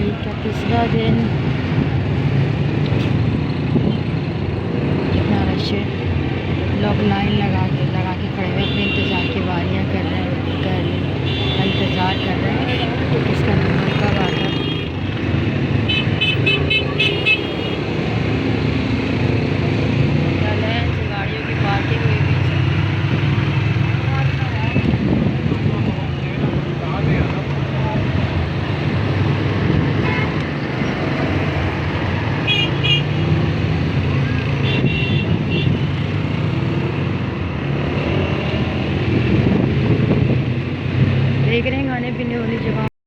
ईद का तीसरा दिन। कितना रश है, लोग लाइन लगा